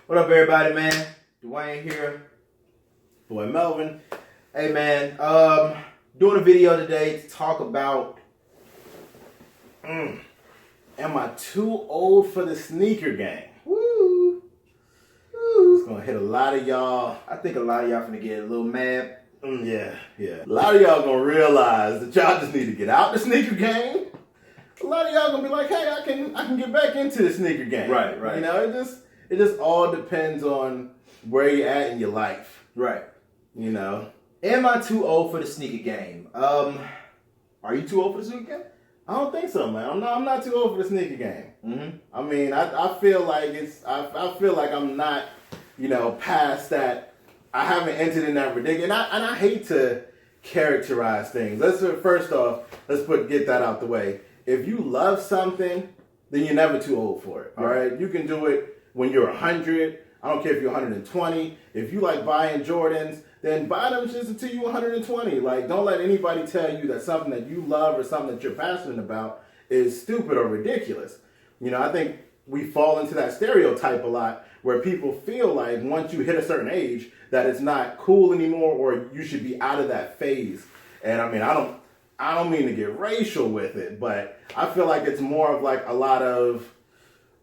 What up, everybody, man? Dwayne here. Boy Melvin. Hey, man. Doing a video today to talk about am I too old for the sneaker game? Woo! It's gonna hit a lot of y'all. I think a lot of y'all finna get a little mad. Yeah. A lot of y'all gonna realize that y'all just need to get out the sneaker game. A lot of y'all gonna be like, hey, I can get back into the sneaker game. Right. You know, it just all depends on where you're at in your life. Right. You know. Am I too old for the sneaker game? Are you too old for the sneaker game? I don't think so, man. I'm not too old for the sneaker game. Mm-hmm. I mean, I feel like I feel like I'm not, past that. I haven't entered in that ridiculous. And I hate to characterize things. First off, let's get that out the way. If you love something, then you're never too old for it. All right? You can do it when you're 100. I don't care if you're 120. If you like buying Jordans, then buy them just until you're 120. Like, don't let anybody tell you that something that you love or something that you're passionate about is stupid or ridiculous. I think we fall into that stereotype a lot where people feel like once you hit a certain age that it's not cool anymore or you should be out of that phase. And I mean, I don't mean to get racial with it, but I feel like it's more of like a lot of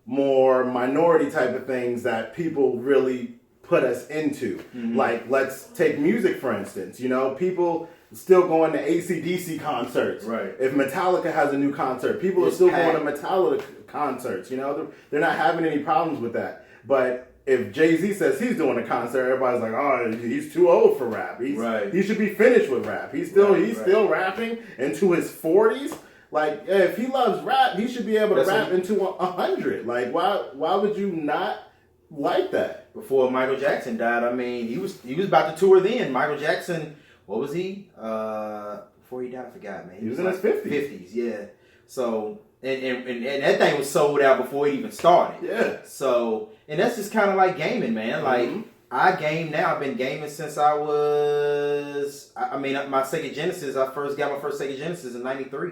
more minority type of things that people really put us into. Mm-hmm. Like, let's take music, for instance. People still going to AC/DC concerts. Right. If Metallica has a new concert, people are still going to Metallica concerts. They're not having any problems with that. But if Jay-Z says he's doing a concert, everybody's like, oh, he's too old for rap. He should be finished with rap. He's still rapping into his 40s. Like, if he loves rap, he should be able to rap into 100. Like, why would you not like that? Before Michael Jackson died, I mean, he was about to tour then. Michael Jackson, what was he? Before he died, I forgot, man. He was in his 50s. 50s, yeah. So, and that thing was sold out before it even started. Yeah. So, and that's just kind of like gaming, man. Like, I game now. I've been gaming since I was, my Sega Genesis, I first got my first Sega Genesis in 93.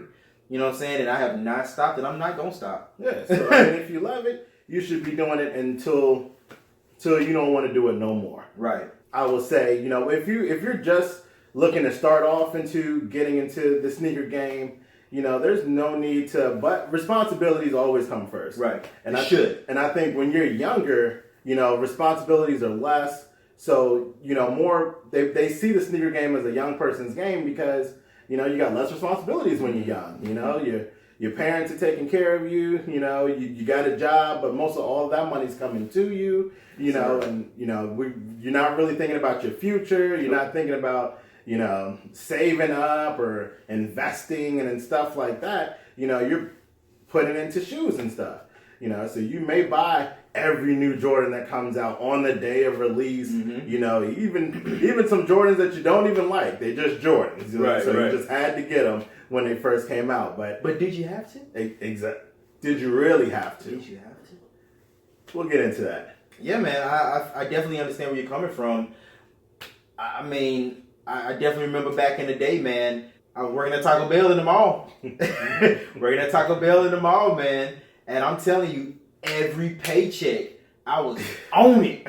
You know what I'm saying? And I have not stopped, and I'm not going to stop. Yeah. So, if you love it, you should be doing it until you don't want to do it no more. Right. I will say, if you're just looking to start off into getting into the sneaker game, there's no need to, but responsibilities always come first. Right. And I should. And I think when you're younger, responsibilities are less. So, more, they see the sneaker game as a young person's game because, you got less responsibilities when you're young. Your parents are taking care of you. You got a job, but most of all that money's coming to you. And you're not really thinking about your future. You're not thinking about saving up or investing and stuff like that. You're putting into shoes and stuff. So you may buy every new Jordan that comes out on the day of release. Mm-hmm. Even some Jordans that you don't even like. They're just Jordans. Right. So you just had to get them when they first came out. But did you have to? Exactly. Did you really have to? Did you have to? We'll get into that. Yeah, man. I definitely understand where you're coming from. I mean, I definitely remember back in the day, man. I was working at Taco Bell in the mall. Man. And I'm telling you, every paycheck, I was on it.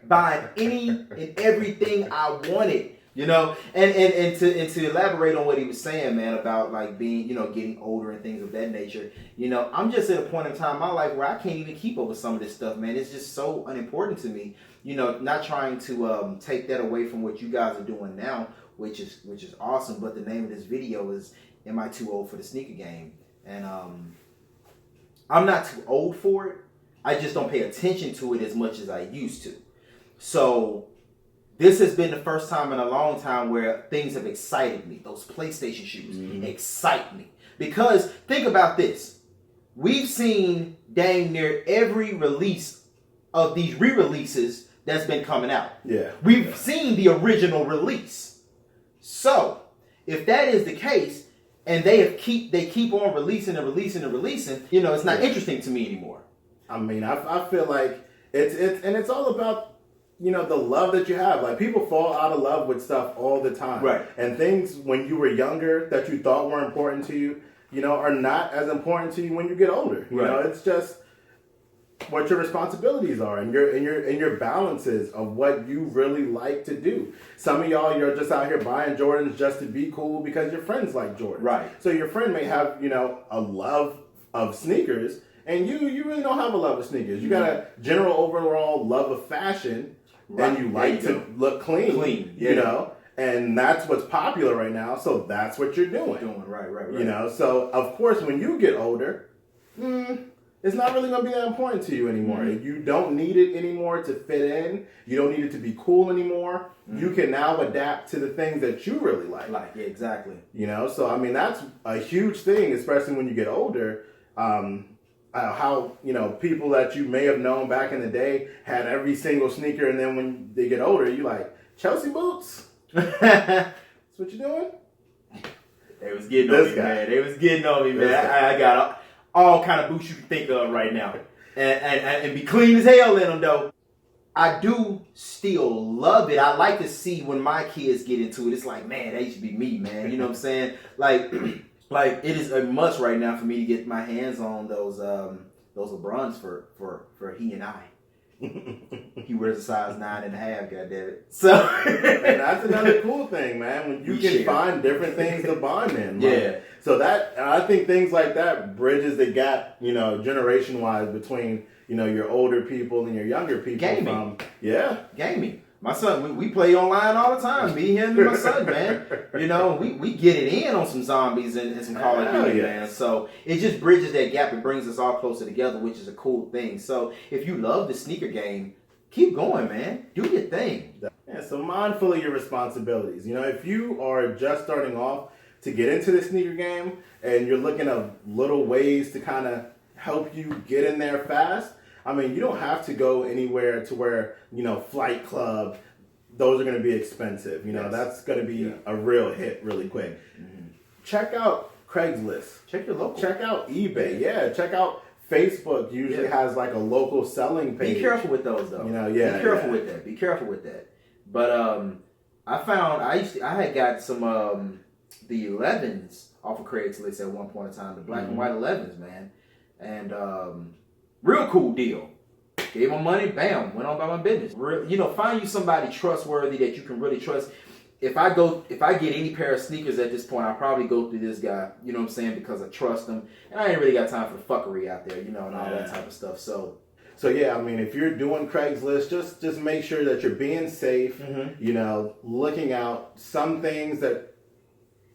Buying any and everything I wanted. And to elaborate on what he was saying, man, about like being, getting older and things of that nature, I'm just at a point in time in my life where I can't even keep up with some of this stuff, man. It's just so unimportant to me, not trying to take that away from what you guys are doing now, which is awesome. But the name of this video is, am I too old for the sneaker game? And I'm not too old for it. I just don't pay attention to it as much as I used to. So this has been the first time in a long time where things have excited me. Those PlayStation shoes excite me. Because think about this. We've seen dang near every release of these re-releases that's been coming out. Yeah. We've seen the original release. So if that is the case, and they keep on releasing, it's not interesting to me anymore. I mean, I feel like it's all about the love that you have. Like, people fall out of love with stuff all the time. Right. And things when you were younger that you thought were important to you, are not as important to you when you get older. Right. It's just, what your responsibilities are and your balances of what you really like to do. Some of y'all, you're just out here buying Jordans just to be cool because your friends like Jordans. Right. So your friend may have, a love of sneakers, and you really don't have a love of sneakers. You got a general overall love of fashion, and you like to look clean. You know, and that's what's popular right now. So that's what you're doing. Right. So of course, when you get older, it's not really going to be that important to you anymore. You don't need it anymore to fit in. You don't need it to be cool anymore. You can now adapt to the things that you really like. Yeah, exactly. So I mean, that's a huge thing, especially when you get older. How, people that you may have known back in the day had every single sneaker, and then when they get older, you like, Chelsea boots? That's what you're doing? They was getting on me, man. They was getting on me, man. I got all kind of boots you can think of right now. And be clean as hell in them, though. I do still love it. I like to see when my kids get into it. It's like, man, that used to be me, man. You know what I'm saying? Like it is a must right now for me to get my hands on those LeBrons for he and I. He wears a size 9.5, goddammit. So and that's another cool thing, man. When you can find different things to bond in. So that, I think things like that bridges the gap, generation wise between, your older people and your younger people. Gaming. Gaming. My son, we play online all the time. Me, him, and my son, man. We get it in on some zombies and some Call of Duty, man. So it just bridges that gap. It brings us all closer together, which is a cool thing. So if you love the sneaker game, keep going, man. Do your thing. Yeah, so mindful of your responsibilities. If you are just starting off to get into the sneaker game and you're looking at little ways to kind of help you get in there fast, I mean, you don't have to go anywhere to where, Flight Club, those are going to be expensive. That's going to be a real hit really quick. Check out Craigslist. Check your local. Check out eBay. Yeah, check out Facebook. Usually has like a local selling page. Be careful with those, though. Be careful with that. Be careful with that. But I found I had got some the 11s off of Craigslist at one point in time. The black and white 11s, man, and real cool deal. Gave my money, bam, went on by my business. Find you somebody trustworthy that you can really trust. If I get any pair of sneakers at this point, I'll probably go through this guy, you know what I'm saying, because I trust him. And I ain't really got time for the fuckery out there, and all that type of stuff. So yeah, I mean, if you're doing Craigslist, just make sure that you're being safe, looking out. Some things that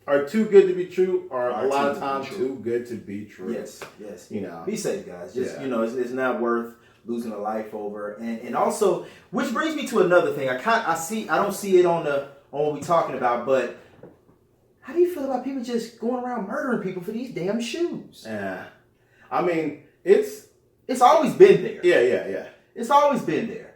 are too good to be true are a lot of times too good to be true. Yes. Be safe, guys. Just, it's not worth losing a life over. And also, which brings me to another thing. I don't see it on what we're talking about, but how do you feel about people just going around murdering people for these damn shoes? Yeah. I mean, it's always been there. Yeah. It's always been there.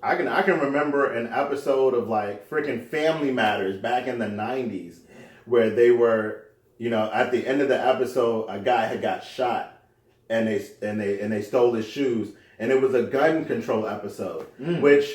I can remember an episode of like freaking Family Matters back in the 90s where they were, at the end of the episode, a guy had got shot and they stole his shoes, and it was a gun control episode, which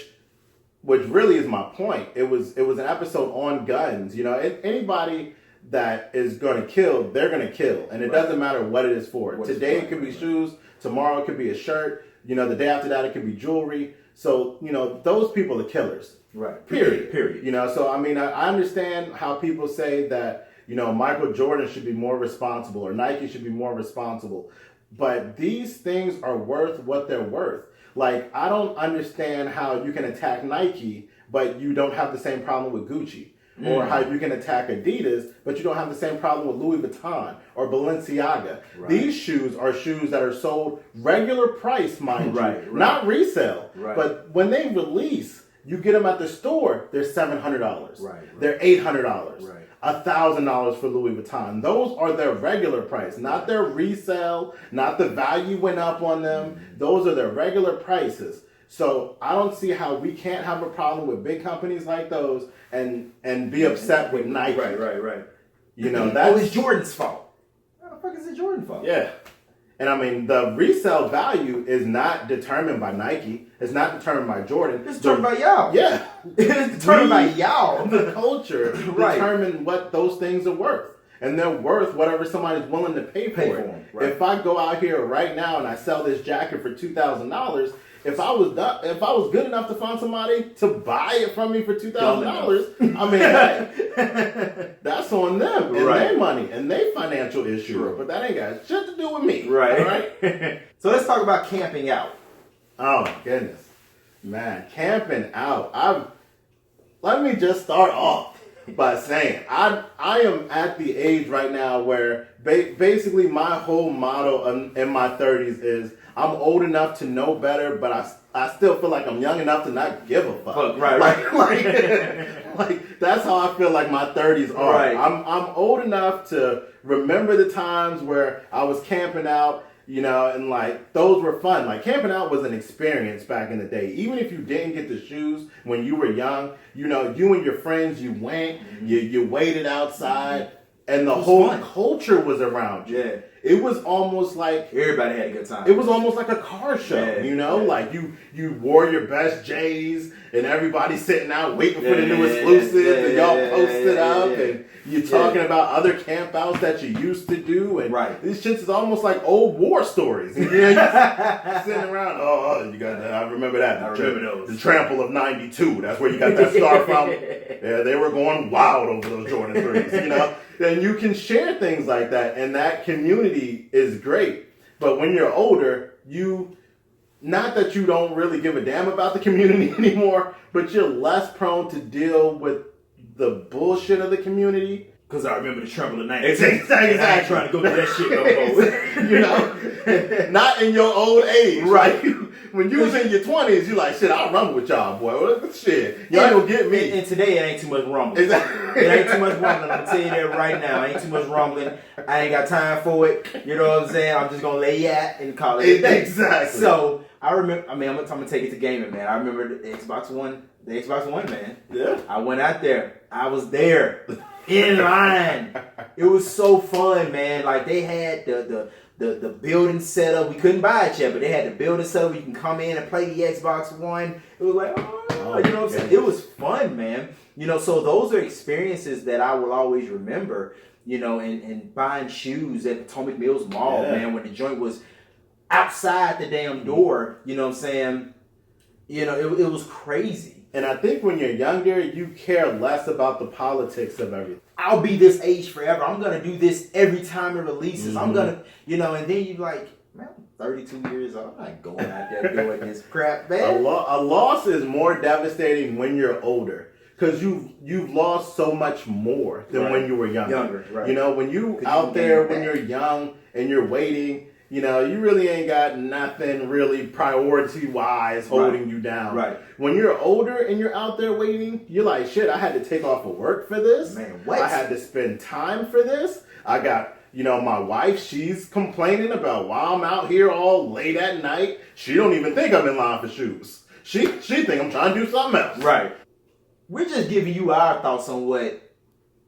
really is my point. It was an episode on guns. Anybody that is going to kill, they're going to kill, and it doesn't matter what it is for. Today it could be shoes, tomorrow it could be a shirt, the day after that it could be jewelry. So those people are killers. Right. Period. Period. So I mean, I understand how people say that Michael Jordan should be more responsible or Nike should be more responsible. But these things are worth what they're worth. Like, I don't understand how you can attack Nike, but you don't have the same problem with Gucci. Or how you can attack Adidas, but you don't have the same problem with Louis Vuitton or Balenciaga. Right. These shoes are shoes that are sold regular price, mind you, not resale. Right. But when they release, you get them at the store, they're $700. Right. They're $800. Right. $1,000 for Louis Vuitton. Those are their regular price, not their resale, not the value went up on them. Those are their regular prices. So I don't see how we can't have a problem with big companies like those and be upset with Nike. Right. That's it's Jordan's fault. How the fuck is it Jordan's fault? Yeah. And I mean, the resale value is not determined by Nike. It's not determined by Jordan. It's determined by y'all. Yeah. It's determined by y'all. The culture determine what those things are worth. and they're worth whatever somebody's willing to pay for it. Right. If I go out here right now and I sell this jacket for $2,000, if I was good enough to find somebody to buy it from me for $2,000, I mean, hey, that's on them and their money and their financial issue. True. But that ain't got shit to do with me. Right. All right. So let's talk about camping out. Oh my goodness, man, camping out. Let me just start off by saying I am at the age right now where basically my whole motto in my 30s is I'm old enough to know better, but I still feel like I'm young enough to not give a fuck. Right. Like that's how I feel like my 30s are. Right. I'm old enough to remember the times where I was camping out, you know, and like those were fun. Like camping out was an experience back in the day. Even if you didn't get the shoes when you were young, you know, you and your friends, you went, you waited outside, and the whole culture was around you. Yeah. It was almost like everybody had a good time. It was almost like a car show, you know? Like you wore your best J's and everybody sitting out waiting for the new exclusives and y'all posted up and you're talking about other campouts that you used to do and this shit is almost like old war stories. You know, you're sitting around, you got that. I remember that. I remember those. The Trample of 92. That's where you got that star from. Yeah, they were going wild over those Jordan 3s, you know? And you can share things like that, and that community is great. But when you're older, not that you don't really give a damn about the community anymore, but you're less prone to deal with the bullshit of the community. Because I remember the Trample of 92. Exactly. I ain't trying to go through that shit no more. You know? Not in your old age. Right. When you was in your 20s, you like, shit, I'll rumble with y'all, boy. Shit. Y'all ain't gonna get me. And today, it ain't too much rumbling. Exactly. It ain't too much rumbling. I'm gonna tell you that right now. It ain't too much rumbling. I ain't got time for it. You know what I'm saying? I'm just gonna lay at and call it a day. Exactly. So, I remember, I'm gonna take it to gaming, man. I remember the Xbox One, man. Yeah. I went out there. I was there. In line. It was so fun, man. Like they had the building set up. We couldn't buy it yet, but they had the building set up where you can come in and play the Xbox One. It was like, you know what I'm saying? It was fun, man. You know, so those are experiences that I will always remember, you know, and buying shoes at Potomac Mills Mall, man, when the joint was outside the damn door, you know what I'm saying? You know, it was crazy. And I think when you're younger, you care less about the politics of everything. I'll be this age forever. I'm going to do this every time it releases. I'm going to, you know, and then you like, man, I'm 32 years old. I'm not going out there doing this crap, man. A loss is more devastating when you're older. Because you've lost so much more than when you were younger. Right. You know, when you out there, when you're young and you're waiting, you know, you really ain't got nothing really priority-wise holding you down. Right. When you're older and you're out there waiting, you're like, shit, I had to take off of work for this. Man, what? I had to spend time for this. I got, you know, my wife, she's complaining about why I'm out here all late at night. She don't even think I'm in line for shoes. She think I'm trying to do something else. Right. We're just giving you our thoughts on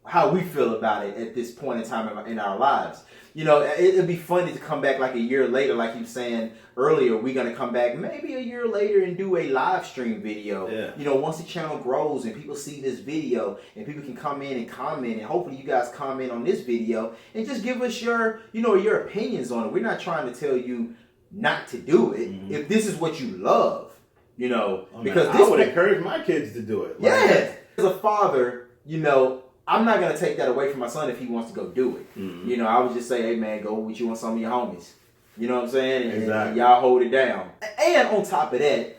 how we feel about it at this point in time in our lives. You know, it'd be funny to come back like a year later, like you were saying earlier. We're going to come back maybe a year later and do a live stream video. Yeah. You know, once the channel grows and people see this video and people can come in and comment, and hopefully you guys comment on this video and just give us your opinions on it. We're not trying to tell you not to do it if this is what you love, you know. Because I would encourage my kids to do it. Like, yeah. As a father, you know, I'm not going to take that away from my son if he wants to go do it. You know, I would just say, hey, man, go with you and some of your homies. You know what I'm saying? And y'all hold it down. And on top of that,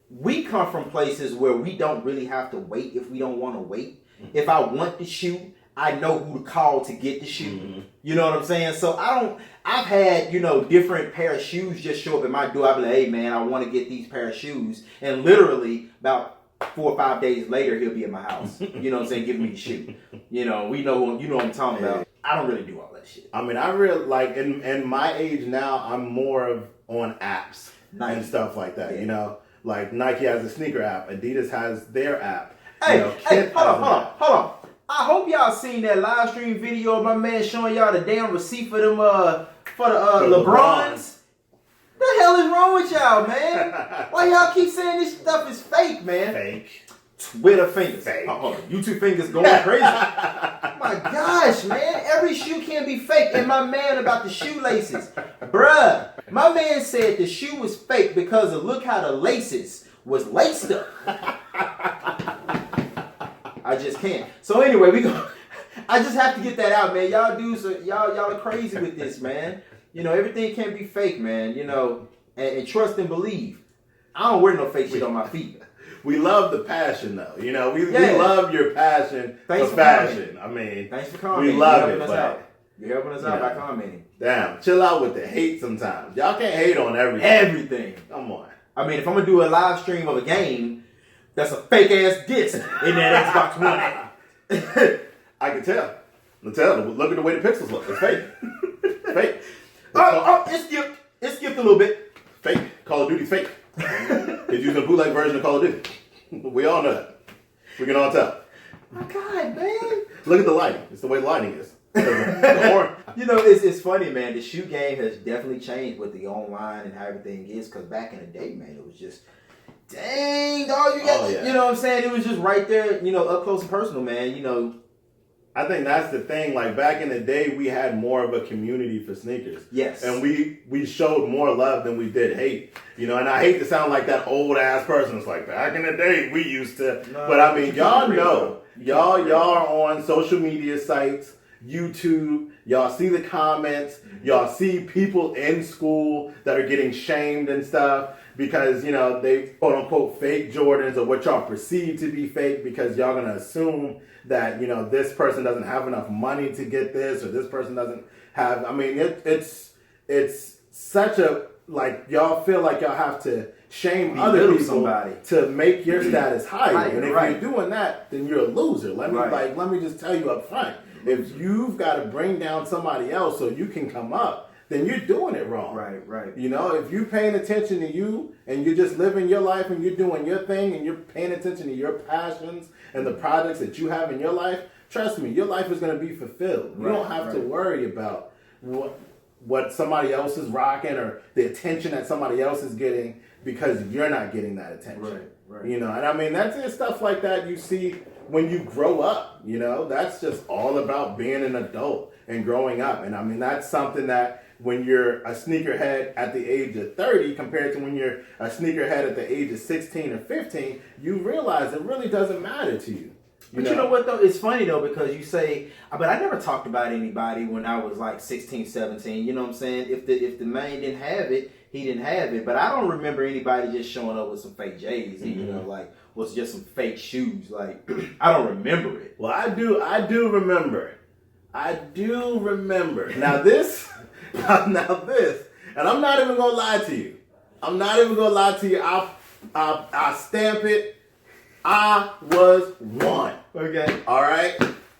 we come from places where we don't really have to wait if we don't want to wait. If I want the shoe, I know who to call to get the shoe. You know what I'm saying? So I've had, you know, different pair of shoes just show up at my door. I'll be like, hey, man, I want to get these pair of shoes. And literally about 4 or 5 days later, he'll be at my house. You know what I'm saying? Giving me the shoe. You know, you know what I'm talking about. I don't really do all that shit. I mean, I really, like, in my age now, I'm more of on apps and stuff like that, you know? Like, Nike has a sneaker app. Adidas has their app. Hey, hold on. I hope y'all seen that live stream video of my man showing y'all the damn receipt for them, for the LeBrons. The hell is wrong with y'all, man? Why y'all keep saying this stuff is fake, man? Fake. Twitter fingers. Fake. YouTube fingers going crazy. My gosh, man. every shoe can be fake. And my man about the shoelaces. Bruh, my man said the shoe was fake because of look how the laces was laced up. I just can't. So anyway, I just have to get that out, man. Y'all dudes, y'all are crazy with this, man. You know, everything can't be fake, man. You know, and trust and believe. I don't wear no fake shit on my feet. We love the passion, though. You know, we love your passion for fashion. I mean, thanks for commenting. We love it. But you're helping us out by commenting. Damn, chill out with the hate sometimes. Y'all can't hate on everything. Everything. Come on. I mean, if I'm gonna do a live stream of a game, that's a fake ass disc in that Xbox One. I can tell. Look at the way the pixels look. It's fake. Fake. It skipped a little bit. Fake. Call of Duty's fake. It's using a bootleg version of Call of Duty. We all know that. We can all tell. My God, man. Look at the lighting. It's the way the lighting is. You know, it's funny, man. The shoe game has definitely changed with the online and how everything is. Because back in the day, man, it was just, dang, dog, you got, you know what I'm saying? It was just right there, you know, up close and personal, man. You know, I think that's the thing. Like back in the day, we had more of a community for sneakers. Yes. And we showed more love than we did hate. You know, and I hate to sound like that old ass person. It's like back in the day we used to. No, but I mean, y'all know, y'all are on social media sites, YouTube. Y'all see the comments. Y'all see people in school that are getting shamed and stuff because, you know, they quote unquote fake Jordans or what y'all perceive to be fake because y'all gonna assume that, you know, this person doesn't have enough money to get this or this person doesn't have. I mean, it's such a, like, y'all feel like y'all have to shame other people to make your status higher. And if you're doing that, then you're a loser. Let me just tell you up front. If you've got to bring down somebody else so you can come up, then you're doing it wrong. Right. You know, if you're paying attention to you and you're just living your life and you're doing your thing and you're paying attention to your passions and the projects that you have in your life, trust me, your life is going to be fulfilled. You don't have to worry about what somebody else is rocking or the attention that somebody else is getting because you're not getting that attention. Right. You know, and I mean, that's it, stuff like that you see when you grow up, you know, that's just all about being an adult and growing up. And I mean, that's something that when you're a sneakerhead at the age of 30 compared to when you're a sneakerhead at the age of 16 or 15, you realize it really doesn't matter to you. You know what, though? It's funny, though, because you say, but I never talked about anybody when I was like 16, 17. You know what I'm saying? If the man didn't have it, he didn't have it. But I don't remember anybody just showing up with some fake J's, you know, like, was just some fake shoes. Like, I don't remember it. Well, I do remember. Now this, and I'm not even gonna lie to you. I'll stamp it. I was one. Okay. All right.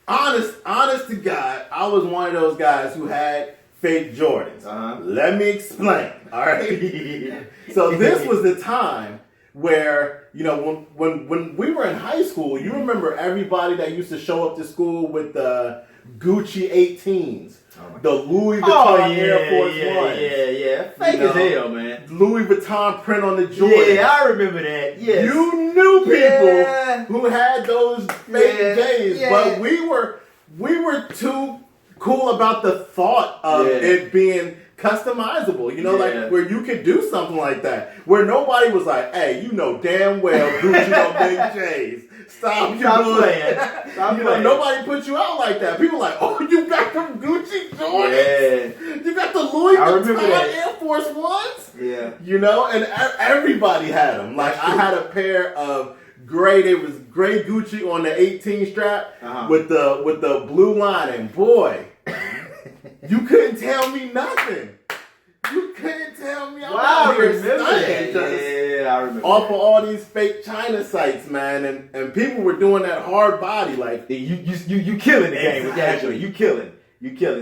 Honest to God, I was one of those guys who had fake Jordans. Let me explain. All right. So this was the time where, you know, when we were in high school, you remember everybody that used to show up to school with the Gucci 18s. The Louis Vuitton Air Force Ones. Yeah. Fake as hell, man. Louis Vuitton print on the Jordan. Yeah, I remember that. Yes. You knew people who had those fake J's, but we were too cool about the thought of it being customizable. You know, like where you could do something like that. Where nobody was like, hey, you know damn well Gucci don't make J's. Stop playing. You know, nobody put you out like that. People like, oh, you got them Gucci Jordans? Yeah. You got the Louis Vuitton Air Force Ones? Yeah. You know, and everybody had them. Like, I had a pair of gray Gucci on the 18 strap with the blue line, and boy, you couldn't tell me nothing. You couldn't tell me. I remember that. I remember. Off of all these fake China sites, man, and people were doing that hard body, like you killing the game. Actually, you killing.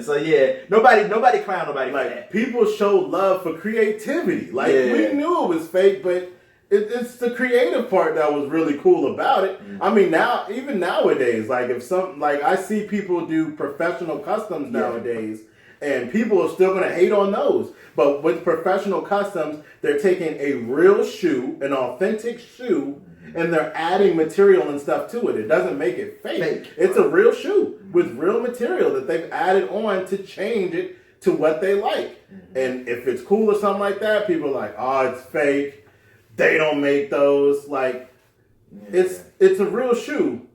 So yeah, nobody clown nobody like for that. People showed love for creativity. Like we knew it was fake, but it's the creative part that was really cool about it. I mean, even nowadays, like I see people do professional customs nowadays. And people are still going to hate on those. But with professional customs, they're taking a real shoe, an authentic shoe, and they're adding material and stuff to it. It doesn't make it fake. It's a real shoe with real material that they've added on to change it to what they like. And if it's cool or something like that, people are like, oh, it's fake. They don't make those. Like, it's a real shoe,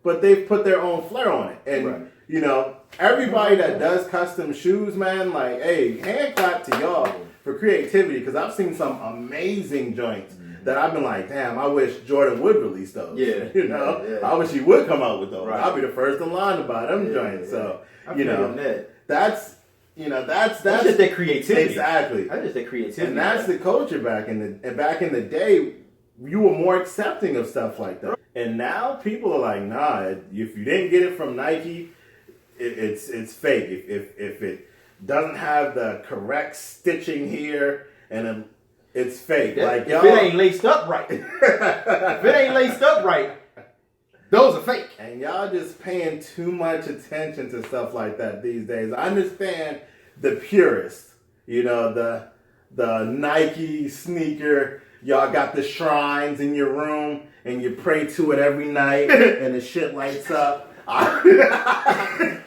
but they've put their own flair on it. And, you know, everybody that does custom shoes, man, like, hey, hand clap to y'all for creativity, because I've seen some amazing joints that I've been like, damn, I wish Jordan would release those. Yeah. You know, I wish he would come out with those. I'll be the first in line to buy them joints. So, you know, that's just their creativity. Exactly. That's just their creativity. And that's the culture back in the day. You were more accepting of stuff like that. And now people are like, nah, if you didn't get it from Nike, it's fake. If it doesn't have the correct stitching here, and it's fake. Like, if it ain't laced up right, those are fake. And y'all just paying too much attention to stuff like that these days. I understand the purists, you know, the Nike sneaker. Y'all got the shrines in your room and you pray to it every night and the shit lights up. Martin.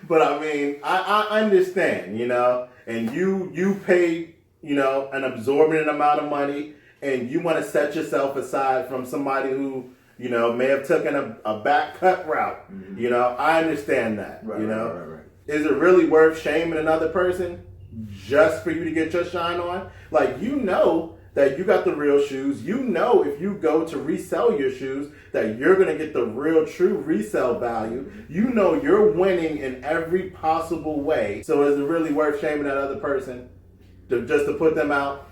But I mean, I understand, you know, and you pay, you know, an absorbent amount of money, and you want to set yourself aside from somebody who, you know, may have taken a back cut route. You know, I understand that. You know. Is it really worth shaming another person just for you to get your shine on? Like, you know that you got the real shoes. You know if you go to resell your shoes that you're going to get the real, true resale value. You know you're winning in every possible way. So is it really worth shaming that other person just to put them out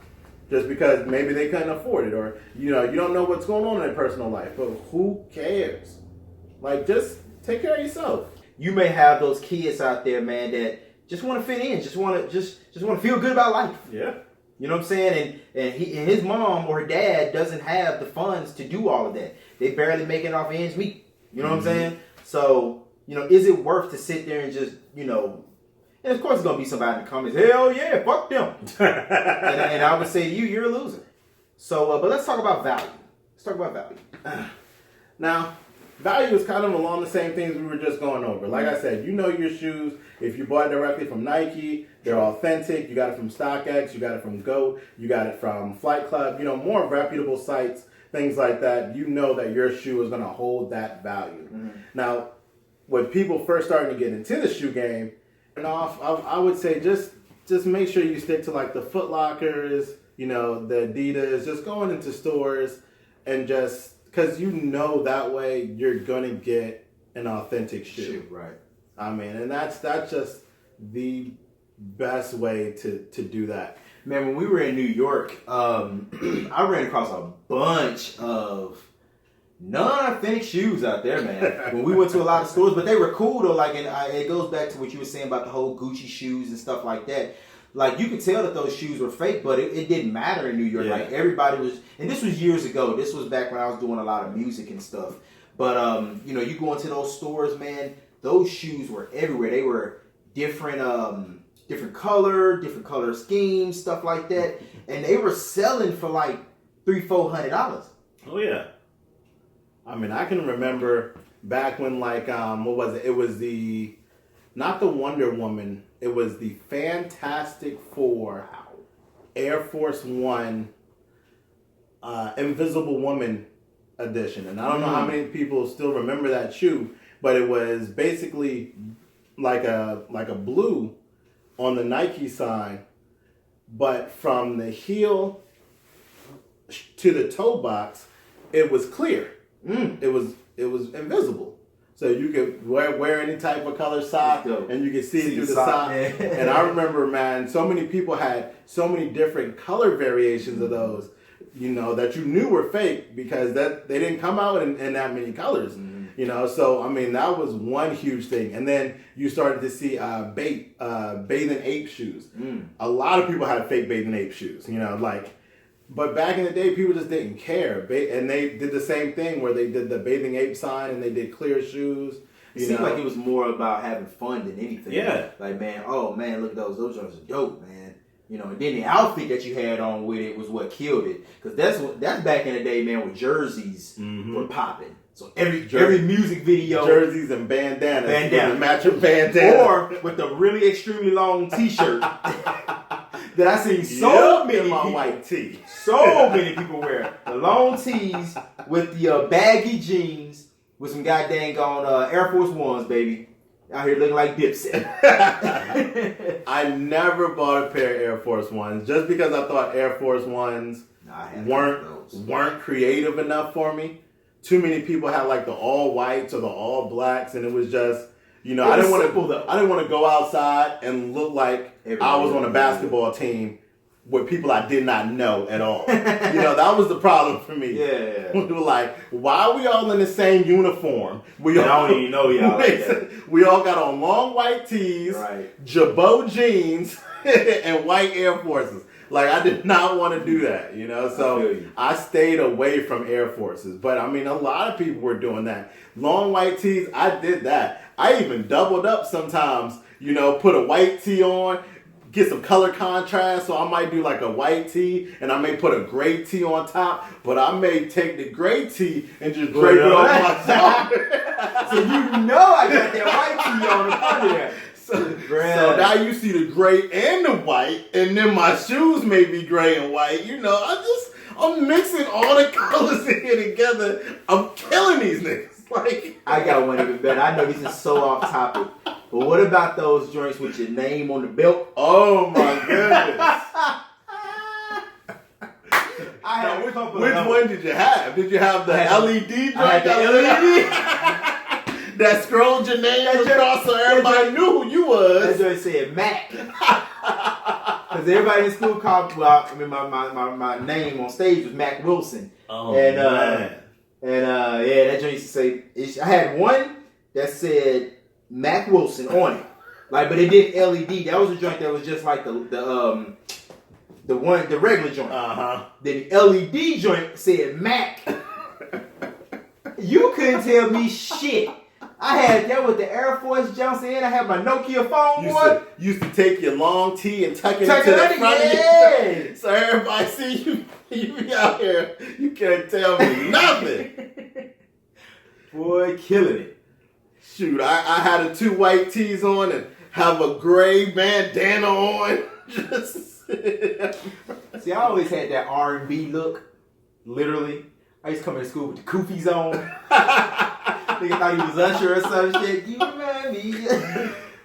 just because maybe they couldn't afford it? Or, you know, you don't know what's going on in their personal life. But who cares? Like, just take care of yourself. You may have those kids out there, man, that just want to fit in, just want to feel good about life. Yeah. You know what I'm saying? And his mom or dad doesn't have the funds to do all of that. They barely make it off ends meet. You know what I'm saying? So, you know, is it worth to sit there and just, you know, and of course it's going to be somebody in the comments, hell yeah, fuck them. and I would say to you, you're a loser. So, but let's talk about value. Let's talk about value. Now, value is kind of along the same things we were just going over. Like I said, you know your shoes. If you bought it directly from Nike, they're authentic. You got it from StockX. You got it from GOAT. You got it from Flight Club. You know, more reputable sites, things like that. You know that your shoe is going to hold that value. Now, when people first starting to get into the shoe game, and I would say just make sure you stick to like the Foot Lockers, you know, the Adidas, just going into stores and just, because you know that way you're going to get an authentic shoe. Right. I mean, and that's just the best way to do that. Man, when we were in New York, I ran across a bunch of non-authentic shoes out there, man. When we went to a lot of stores, but they were cool though. Like, and it goes back to what you were saying about the whole Gucci shoes and stuff like that. Like, you could tell that those shoes were fake, but it didn't matter in New York. Like, everybody was, and this was years ago. This was back when I was doing a lot of music and stuff. But, you know, you go into those stores, man, those shoes were everywhere. They were different color schemes, stuff like that. And they were selling for like $300-$400. Oh, yeah. I mean, I can remember back when, like, what was it? It was not the Wonder Woman. It was the Fantastic Four Air Force One Invisible Woman edition. And I don't know how many people still remember that shoe, but it was basically like a blue on the Nike sign, but from the heel to the toe box, it was clear. It was invisible. So you could wear any type of color sock and you could see it through the sock. And I remember, man, so many people had so many different color variations of those, you know, that you knew were fake because that they didn't come out in that many colors. You know, so I mean that was one huge thing. And then you started to see bathing ape shoes. A lot of people had fake bathing ape shoes, you know, like. But back in the day, people just didn't care. And they did the same thing where they did the bathing ape sign and they did clear shoes. It seemed like it was more about having fun than anything. Yeah. Like, man, oh, man, look at those. Those are dope, man. You know, and then the outfit that you had on with it was what killed it. Because that's back in the day, man, when jerseys were popping. So every music video, jerseys and bandanas, with the matching bandana, or with the really extremely long T-shirt that I seen so many my people, white tee. So many people wear the long tees with the baggy jeans with some goddamn Air Force Ones, baby. Out here looking like Dipset. I never bought a pair of Air Force Ones just because I thought Air Force Ones weren't creative enough for me. Too many people had like the all whites or the all blacks, and it was just, you know, I didn't want to go outside and look like I was on a basketball team with people I did not know at all. You know, that was the problem for me. Yeah. We were like, why are we all in the same uniform? I don't even know y'all. We all got on long white tees, Jabot jeans, and white Air Forces. Like, I did not want to do that, you know? So I stayed away from Air Forces. But, I mean, a lot of people were doing that. Long white tees, I did that. I even doubled up sometimes, you know, put a white tee on, get some color contrast. So I might do like a white tee, and I may put a gray tee on top. But I may take the gray tee and just drape it on myself. So you know I got that white tee on the front of there. So now you see the gray and the white, and then my shoes may be gray and white. You know, I'm mixing all the colors in here together. I'm killing these niggas. Like, I got one even better. I know this is so off topic, but what about those joints with your name on the belt? Oh my goodness. Which one did you have? Did you have the LED joint? I had the LED. That scrolled your name across so everybody knew who you was. That joint said Mac. Because everybody in school called, my name on stage was Mac Wilson. Oh, man. That joint used to say, I had one that said Mac Wilson on it. Like, but it did LED. That was a joint that was just like the regular joint. Then the LED joint said Mac. You couldn't tell me shit. I had that with the Air Force Johnson in. I had my Nokia phone. Used to take your long tee and tuck it into the front of your. So everybody see you. You be out here. You can't tell me nothing. Boy, killing it. Shoot, I had the 2 white tees on and have a gray bandana on. See, I always had that R&B look. Literally, I used to come to school with the koofies on. Nigga thought he was Usher or some shit. You remind me.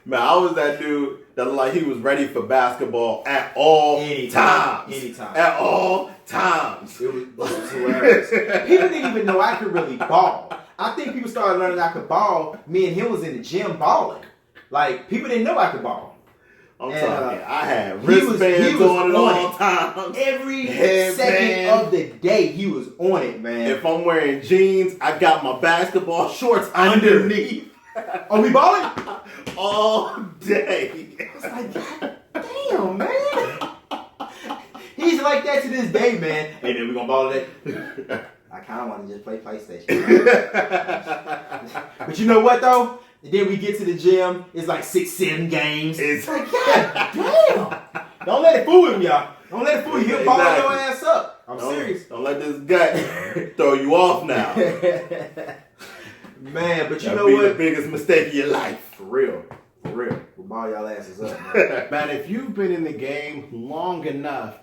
Man, I was that dude that looked like he was ready for basketball at all times. Anytime. At all times. It was hilarious. People didn't even know I could really ball. I think people started learning I could ball. Me and him was in the gym balling. Like, people didn't know I could ball. I'm talking. I had wristbands on at all times. Every second of the day, he was on it, man. If I'm wearing jeans, I got my basketball shorts underneath. Oh, we balling? All day. I was like, God damn, man. He's like that to this day, man. Hey, man, we gonna ball today? I kind of want to just play PlayStation. But you know what, though? And then we get to the gym, it's like 6-7 games. It's like, God damn. Don't let it fool him, y'all. Don't let it fool you. He'll ball your ass up. I'm serious. Don't let this gut throw you off now. Man, but you know what? what? The biggest mistake of your life. For real. We'll ball y'all asses up, man. Man, if you've been in the game long enough,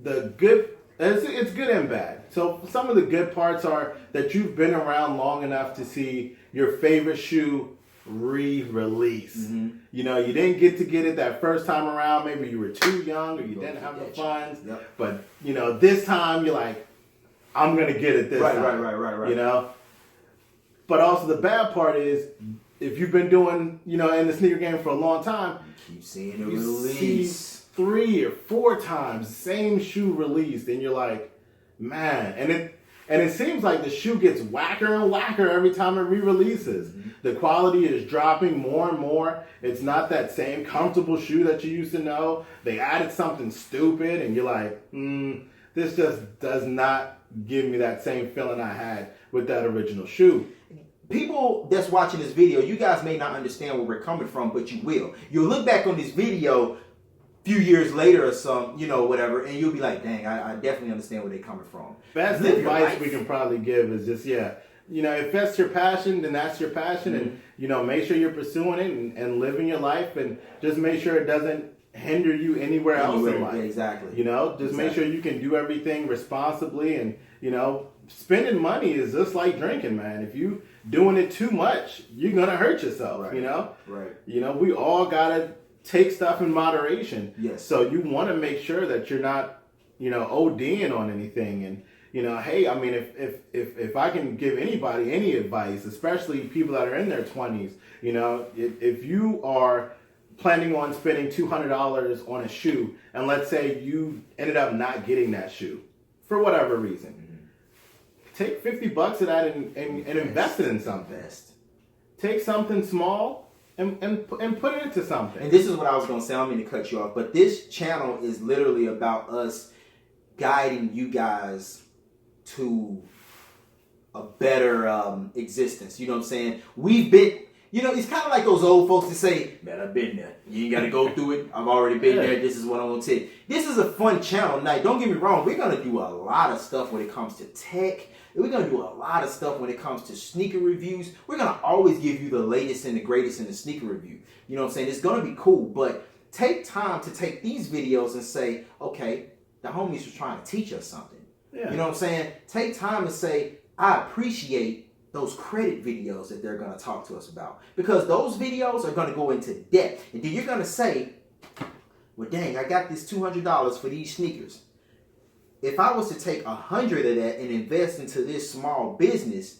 it's good and bad. So some of the good parts are that you've been around long enough to see your favorite shoe re-release. Mm-hmm. You know, you didn't get it that first time around. Maybe you were too young or you didn't have the funds. Yep. But, you know, this time you're like, I'm going to get it this time. Right. You know? But also the bad part is, if you've been doing, you know, in the sneaker game for a long time, you keep seeing it release. 3 or 4 times, same shoe released, and you're like, man, and it seems like the shoe gets whacker and whacker every time it re-releases. Mm-hmm. The quality is dropping more and more. It's not that same comfortable shoe that you used to know. They added something stupid, and you're like, this just does not give me that same feeling I had with that original shoe. People that's watching this video, you guys may not understand where we're coming from, but you will. You'll look back on this video a few years later or some, you know, whatever, and you'll be like, dang, I definitely understand where they're coming from. Best advice we can probably give is just, you know, if that's your passion, then that's your passion, and, you know, make sure you're pursuing it and living your life, and just make sure it doesn't hinder you anywhere else in life. Yeah, exactly. You know, just make sure you can do everything responsibly, and, you know, spending money is just like drinking, man. If you doing it too much, you're gonna hurt yourself, you know? Right. You know, we all gotta take stuff in moderation. Yes. So you want to make sure that you're not, you know, ODing on anything. And, you know, hey, I mean, if I can give anybody any advice, especially people that are in their 20s, you know, if you are planning on spending $200 on a shoe, and let's say you ended up not getting that shoe for whatever reason, take $50 of that and invest it in something. Take something small and put it into something. And this is what I was going to say. I don't mean to cut you off, but this channel is literally about us guiding you guys to a better existence. You know what I'm saying? We've been, you know, it's kind of like those old folks that say, man, I've been there. You ain't got to go through it. I've already been there. This is what I'm going to tell you. This is a fun channel. Now, don't get me wrong. We're going to do a lot of stuff when it comes to tech. We're going to do a lot of stuff when it comes to sneaker reviews. We're going to always give you the latest and the greatest in the sneaker review. You know what I'm saying? It's going to be cool, but take time to take these videos and say, okay, the homies were trying to teach us something. Yeah. You know what I'm saying? Take time and say, I appreciate those credit videos that they're going to talk to us about. Because those videos are going to go into depth. And then you're going to say, well, dang, I got this $200 for these sneakers. If I was to take 100 of that and invest into this small business,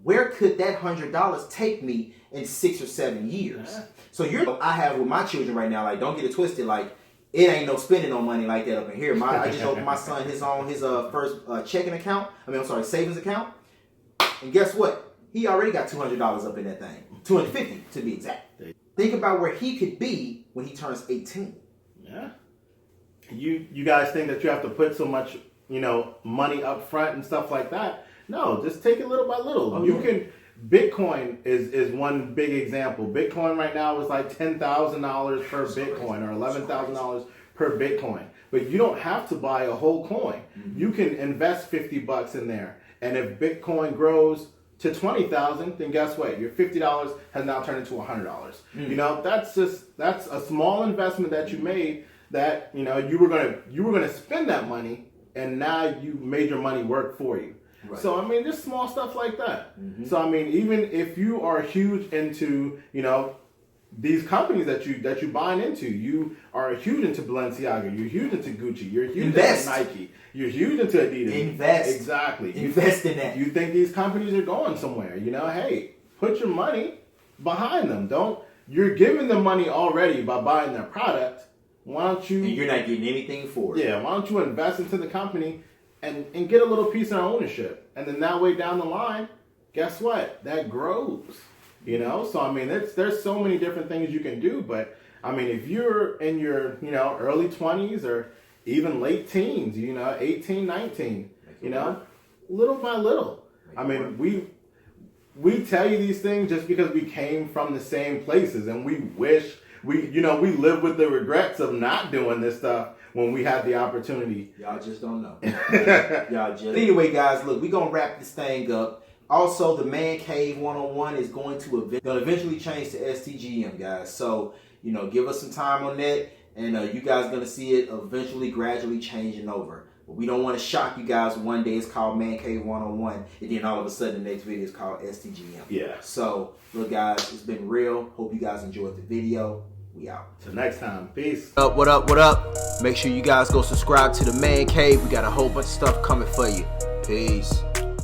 where could that $100 take me in 6 or 7 years? Yeah. So I have with my children right now, like, don't get it twisted, like, it ain't no spending no money like that up in here. I just opened my son his first checking account. Savings account. And guess what? He already got $200 up in that thing. $250 to be exact. Think about where he could be when he turns 18. Yeah. You guys think that you have to put so much, you know, money up front and stuff like that. No, just take it little by little. Bitcoin is one big example. Bitcoin right now is like $10,000 per Bitcoin or $11,000 per Bitcoin. But you don't have to buy a whole coin. Mm-hmm. You can invest $50 in there. And if Bitcoin grows to $20,000, then guess what? Your $50 has now turned into $100. Mm-hmm. You know, that's a small investment that you made that, you know, you were gonna spend that money, and now you made your money work for you. Right. So I mean, just small stuff like that. Mm-hmm. So I mean, even if you are huge into, you know, these companies that you buying into, you are huge into Balenciaga, you're huge into Gucci, you're huge into Nike, you're huge into Adidas. Invest. Exactly. Invest in that. You think these companies are going somewhere? You know, hey, put your money behind them. You're giving them money already by buying their product. Why don't you? And you're not getting anything for it. Yeah. Why don't you invest into the company and get a little piece of ownership, and then that way down the line, guess what? That grows. You know. So I mean, there's so many different things you can do. But I mean, if you're in your, you know, early 20s or even late teens, you know, 18, 19, you know, little by little. I mean, we tell you these things just because we came from the same places, and we wish. We live with the regrets of not doing this stuff when we had the opportunity. Y'all just don't know. Anyway, guys, look, we're going to wrap this thing up. Also, the Man Cave 101 is going to eventually change to STGM, guys. So, you know, give us some time on that, and you guys are going to see it eventually, gradually changing over. But we don't want to shock you guys. One day it's called Man Cave 101, and then all of a sudden the next video is called STGM. Yeah. So, look, guys, it's been real. Hope you guys enjoyed the video. We out. Till next time. Peace. What up? Make sure you guys go subscribe to the Man Cave. We got a whole bunch of stuff coming for you. Peace.